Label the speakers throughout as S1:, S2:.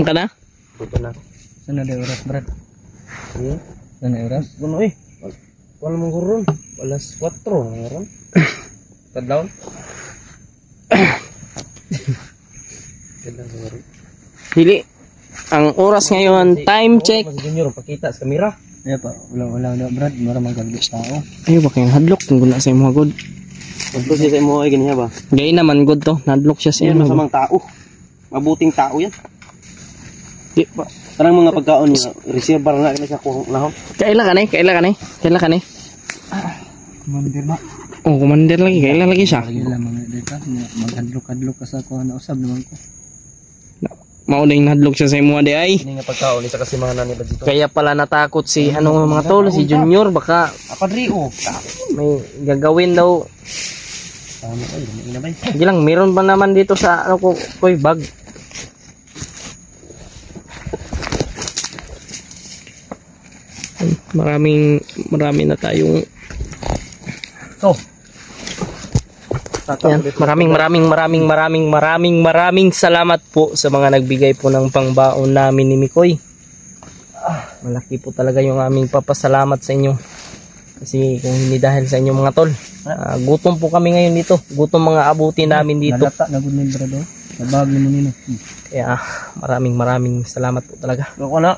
S1: Ka na?
S2: Bukan na.
S3: Sana ada oras berat.
S2: Iya.
S3: Sana oras.
S2: Kuno wala mong gurun. Alas 4 ngaron. Tadlaw. Tadlaw siguro.
S1: Hili. Ang oras ngayon, time check.
S2: Mas junior pakita sa kamera.
S3: Ya pak, ulang berat, mara magagdos tao.
S1: Ayo ba kayong hadlock kung guna sa imong good.
S2: Pagko siya sa imo ay ganiya ba?
S1: Gay naman good to, hadlock siya sa
S2: Yan
S1: imong.
S2: masamang tao. Mabuting tao yan.
S1: Di ba?
S2: Parang mga pagkaon niya, receiver na kini sa kuhong nahon.
S1: Kaila ka ni?
S3: Komandir na.
S1: Oh, commander lagi, kaila lagi siya.
S3: Lagi lang mga data, maghadlok-hadlok ka sa kuha na usab naman ko.
S1: Maunang hadlock siya sa imong ade ay.
S2: Ini nga pagkaon ni sa kasi mga nani ba dito.
S1: Kaya pala natakot si mga tol, si Junior baka
S2: Apadrio.
S1: may gagawin daw.
S2: Tama ay, ina bay.
S1: Sige lang, meron ba naman dito sa koy bag? Ay, marami na tayong yan. Maraming salamat po sa mga nagbigay po ng pangbaon namin ni Mikoy. Malaki po talaga yung aming papasalamat sa inyo. Kasi kung hindi dahil sa inyo mga tol, gutom po kami ngayon dito. Gutom mga abuti namin dito.
S3: Nalata na gud ni brado. Nabag ni mo nino.
S1: Kaya maraming salamat po talaga.
S2: Ako na.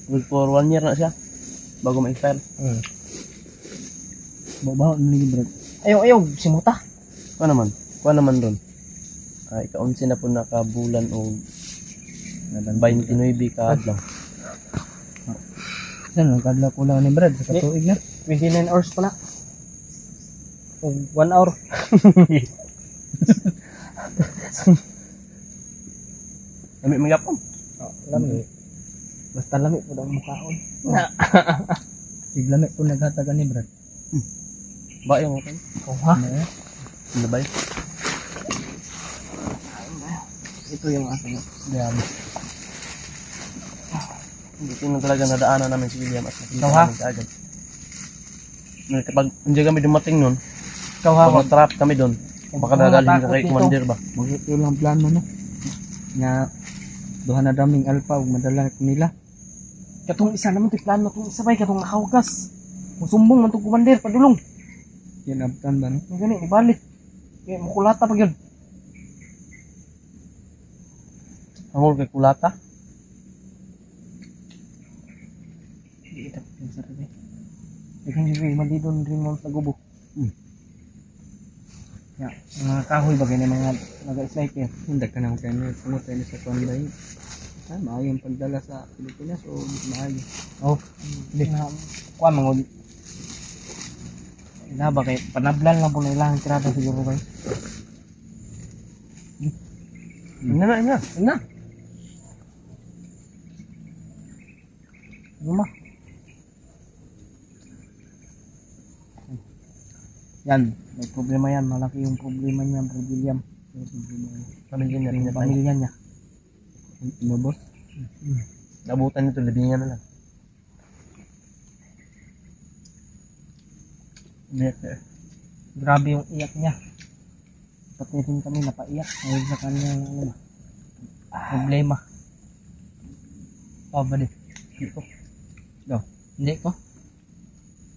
S2: Good for 1 year na siya. Bago ma-expire.
S3: Bawa ni brad.
S1: Ayaw, simuta.
S2: Kuha naman doon. Ika-11 na po nakabulan o 29 ka adlaw.
S3: Sana kadla ko lang ni brad sa katuig na.
S1: 29 hours pa na. 1 hour.
S2: Lami magyapon.
S1: Lami. Basta lami po daw mukhaon.
S3: Iglami po naghatagan ni brad.
S2: Ba yung okay?
S1: Oh ha?
S2: Ano ba?
S1: Ito yung aking
S3: Grabe.
S2: Hindi ko na talaga nadaanan namin si William at nakita
S1: Ikaw, ha?
S2: namin kaagad. Kapag hindi kami dumating nun,
S1: ikaw ha.
S2: pag trap kami doon, baka dadalhin ka kay commander ba?
S3: Magito lang plano no. Nga duha na daming alpha ug madala nila.
S1: Katong isa naman ti plano tong isa bay katong nakawagas. Musumbong man tong commander padulong.
S3: Yan abtan ba no?
S1: Ang gani ibalik. Kaya mukulata pa gyud.
S2: Angol kay kulata.
S1: Di ita yung sarili. Ikan yung malidon rin mo sa gubo. Ya, mga kahoy bagay na mga naga-sniper.
S3: Hindi ka nang kanya sumot tayo sa Kwanday. Maayong pagdala sa Pilipinas o maayo.
S1: Oh, hindi na kuha mangod. Ina ba kay panablan lang po na ilang tirada siguro kay.
S2: Ina.
S1: Ano ma? Yan, may problema yan. Malaki yung problema niya, Bro William.
S2: Pamilya niya rin
S1: Yung pamilya niya.
S3: Ano boss?
S2: Nabutan nito, labi niya na lang.
S1: Grabe yung iyak niya. Pati rin kami napaiyak ngayon sa kanyang problema. Oh, bali. Hindi ko. Hindi ko.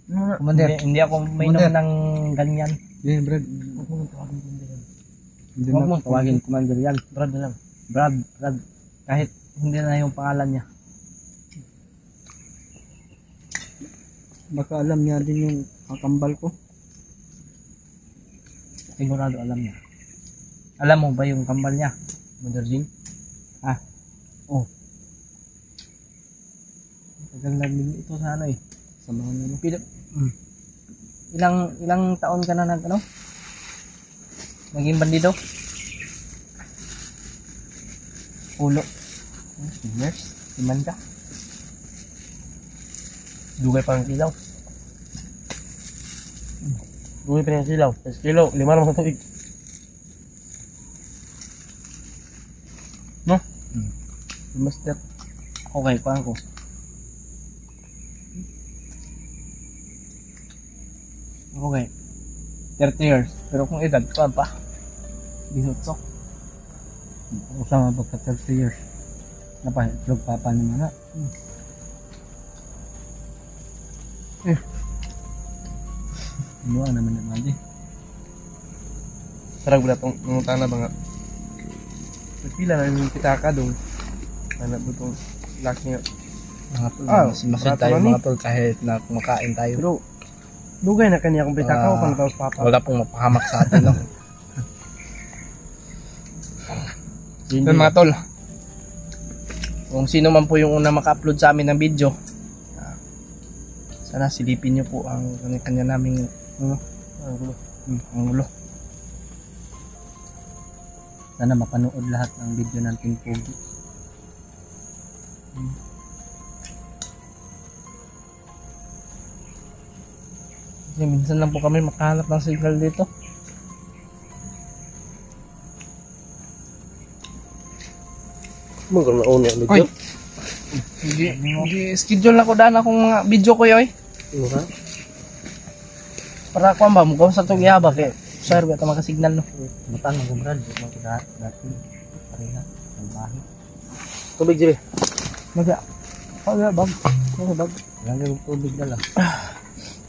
S3: Commander.
S1: Hindi ako mainom ng ganyan.
S3: Yan brad.
S1: Huwag mong tawagin commander.
S3: Hindi
S1: Huwag
S3: na
S1: mong tawagin commander yan. Brad na lang. Brad. Kahit hindi na yung pangalan niya.
S3: baka alam niya din yung kakambal ko.
S1: Sigurado alam niya. Alam mo ba yung kambal niya? Mother Jing? Ah. Oh. Tagal na ito sa ano eh.
S3: Sa mga ano.
S1: Ilang taon ka na nag ano? Maging bandido. Ulo. Nurse. Iman ka.
S2: Dugay pa ang kilaw. Dugay pa ang kilaw. 10 kilo, 5 naman ang tubig. No?
S1: Master. Okay, paan ko. Okay. 30 years. Pero kung edad, paan pa? 18.
S3: Usama pagka 30 years. Napahitlog papa ni mana. Ano naman naman di.
S2: Sarag ba itong nungutan na ba nga? Nagpila na yung pitaka doon. Anak mo itong laki nga.
S1: Mga tol, masid
S2: barato
S1: tayo
S2: lang
S1: mga tol kahit na kumakain tayo.
S2: Pero, dugay na kanya kung pitaka o pang taos papa.
S1: Wala pong mapahamak sa atin, no? Yun mga tol. Kung sino man po yung una maka-upload sa amin ng video, sana silipin nyo po ang kanya naming ang ulo.
S3: Sana mapanood lahat ng video ng Team Pogi.
S1: Kasi minsan lang po kami makahanap ng signal dito.
S2: Magkaroon na una yung
S1: Oy! Schedule na ko daan akong mga video ko yoy.
S2: Ano ka?
S1: Para ako ba mo sa itong ihaba kay sir ba ito makasignal no?
S3: Matang ang brad, dati pareha ang bahay.
S2: Tubig, Jimmy.
S1: Maga. Paga bag. Bag.
S3: Lang yung tubig na lang.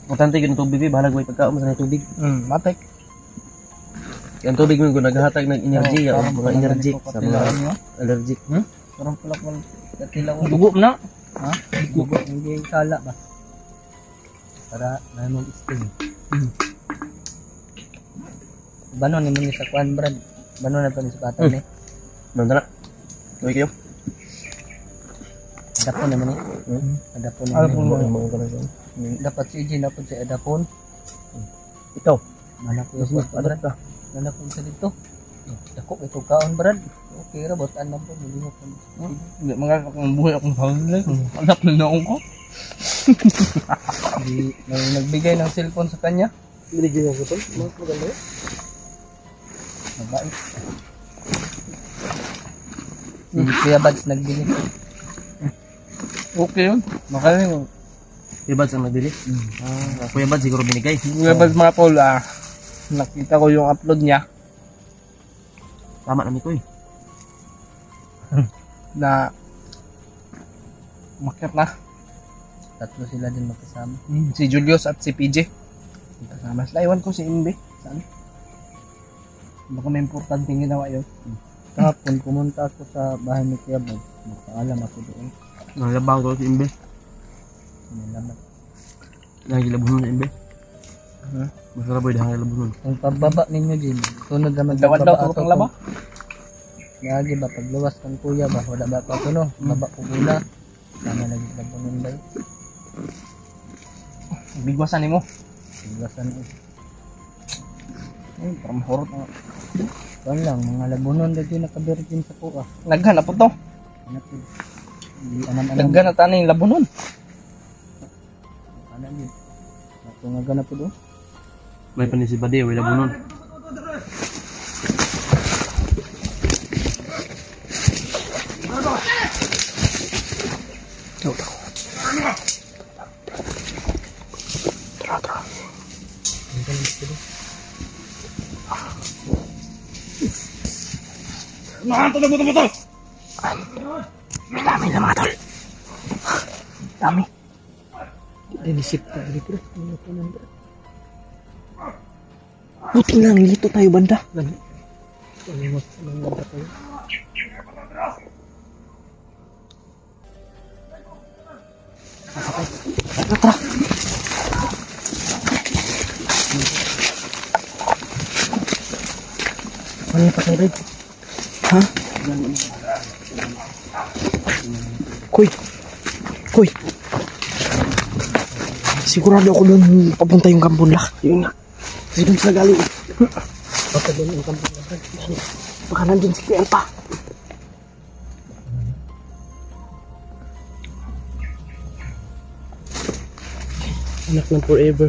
S2: Matantay ka ng tubig, bahala ko pagkaon sa tubig.
S1: Matek.
S2: Ang tubig mo naghahatag ng energy,
S1: Parang
S2: mga energy sa mga
S1: niyo.
S2: allergic.
S1: Parang pala ko katilaw.
S3: Dugo
S1: na.
S3: Ha? Dugo, hindi kala ba? Para na mag-sting. Banon ni mo sa kwan brad. Banon na to ni sa patay ni.
S2: Nandun na. Tuloy kayo.
S3: Adapon naman ni. Adapon
S1: Adapon
S3: naman.
S1: mo.
S2: Mga ganun.
S3: Dapat si Jin dapat si adapon.
S2: Ikaw.
S3: Mana ko
S2: Mas
S3: sa brad. Mana ko sa dito. Dako ito kaon brad. Okay ra botan na po mo ko.
S1: Hindi mga buhay akong hawlay. Hanap na noong ko.
S3: Di
S1: Nagbigay ng cellphone sa kanya.
S2: Binigyan niya ko ito. Mas maganda yun.
S3: mabait. Si Kuya Bads nagbili.
S1: Okay yun. Makaling.
S2: Kuya Bads ang nabili. Kuya Bads siguro binigay.
S1: Kuya Bads mga tol, nakita ko yung upload niya
S2: Tama namin ko eh.
S1: na umakyat na.
S3: Tatlo sila din magkasama.
S1: Si Julius at si PJ. Kasama sila. Iwan ko si Imbe. Saan? Baka may importanteng ginawa yun.
S3: Kahapon pumunta ako sa bahay ni Kuya Bads. Magpaalam ako doon.
S2: Nalabaw ko si Imbe.
S3: Nilaman.
S2: Nagilabunan na Imbe.
S1: Hmm?
S2: Masarap boy dahil labunan.
S3: Kung pagbaba ninyo din, sunod naman
S1: Dawad daw tulog ang laba.
S3: Lagi ba pagluwas kang kuya ba wala ba pa kuno baba ko muna sana lagi labunon ba
S1: Bigwasan ni mo.
S3: pagluwasan ko
S1: Parang horot na.
S3: kan lang mga labunon dito naka-virgin sa kuha
S1: Naghanap po to.
S3: anak ko hindi anam-anam
S1: Naghanap tayo yung labunon.
S3: anak yun ako nga ganap po doon
S2: May panisibadi, may labunan.
S1: Dami na mga tol. Dami.
S3: dinisip ka dito
S1: Buti lang, lito tayo banda. Tara.
S3: ano yung patay rin
S1: Ha? Kuy. Kuy. Sigurado ako doon papunta yung Kambunlak. Yun nga. Kasi doon sila galing. Baka doon ang kampang na Brad. Baka nandun si Kuya pa. Anak ng forever.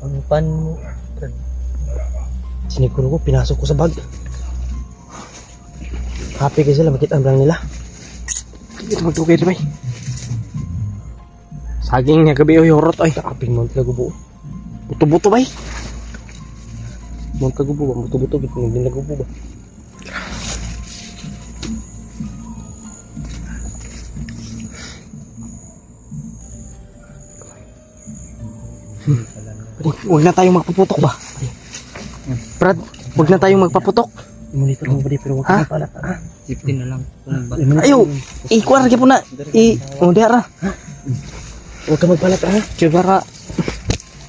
S3: Ang pan mo.
S1: Siniguro ko, pinasok ko sa bag. Happy kasi sila, makita ang lang nila. Hindi na magtugay rin, bay. Saging niya gabi, oy, horot, ay. Kaping mount ka gubo. Buto-buto, bay. Mount ka gubo ba? Buto-buto, hindi na gubo ba? Huwag na tayong magpaputok ba? Brad, huwag na tayong magpaputok.
S3: Monitor mo ba di pero wag
S1: Ha?
S3: ka pala. Safety na lang.
S1: Ayaw, ikuar lagi po na. Oh, diara.
S3: Huwag ka magpalat ha.
S1: Kaya para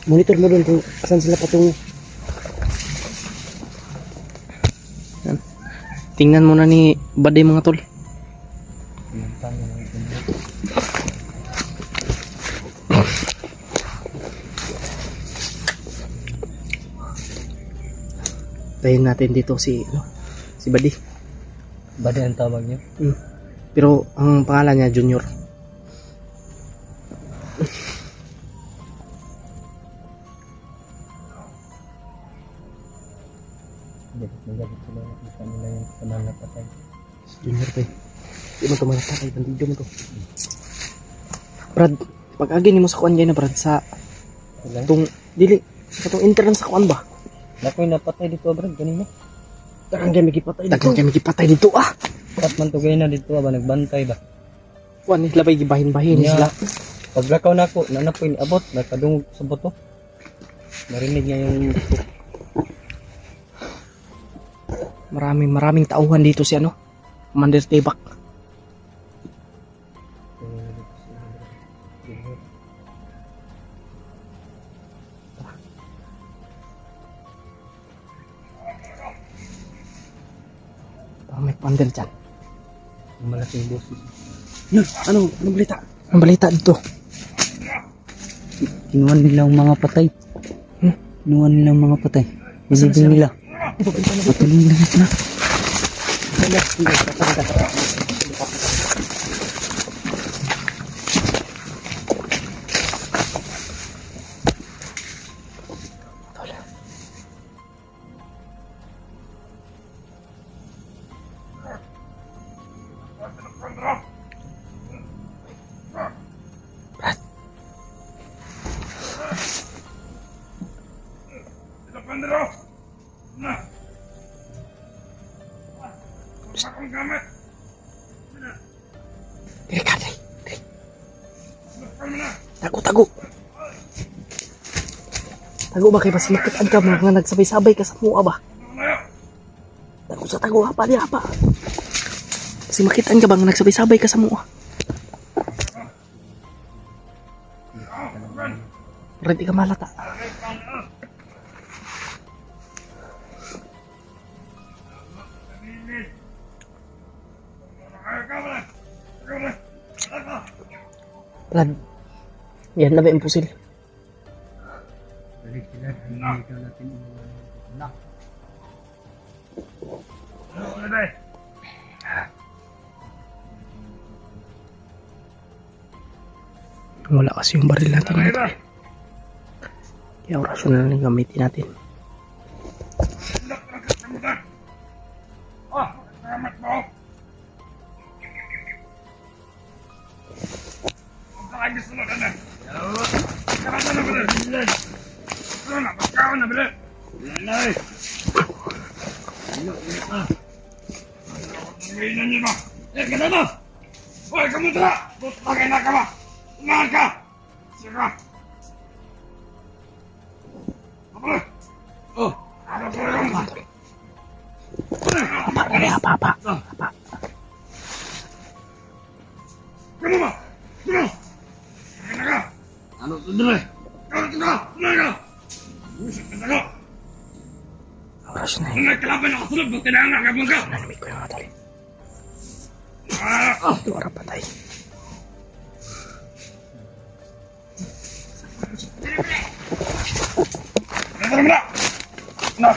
S3: Monitor mo doon kung saan sila patungo.
S1: tingnan muna ni Baday mga tol. Tayin natin dito si Baday.
S3: Baday ang tawag niyo?
S1: Pero ang pangalan niya Junior.
S3: Magalit sila nakita nila yung kasamahan na patay.
S1: Junior to eh. Di mo ito malapatay. Bandido mo to. Brad, pag-agi mo sa kuan na Brad sa itong dili sa itong entrance sa kuan ba?
S3: Nakoy napatay dito Brad kanina.
S1: Dagang kami kipatay dito. Dagang kami kipatay dito ah.
S3: Kat man tugay na dito ba nagbantay ba?
S1: Kuan nila ba gibahin-bahin
S3: Nya,
S1: sila.
S3: Paglakaw na ako, nanapoy ni abot, nakadungog sa boto. Narinig niya yung
S1: Maraming tauhan dito si Commander Tebak. Parang may Commander dyan.
S3: malaking boses.
S1: Yun, anong balita? Anong balita dito?
S3: Kinuha nilang mga patay. Kinuha nilang mga patay. Isipin nila. Patuloy lang ito na.
S1: Tago. Tago ba kay pasimakitan ka mga nagsabay-sabay ka sa mua ba? Tago sa tago hapa di hapa. Pasimakitan ka ba nga nagsabay-sabay ka sa mua? Ready ka malata. Brad, yan na ba yung pusil?
S3: Balik sila, hindi ka natin
S1: Wala kasi yung baril natin. Kaya orasyon na lang gamitin natin. Apa. Orasyon na yun. Nanamig ko yung mga tol. Ito, patay.
S2: Na!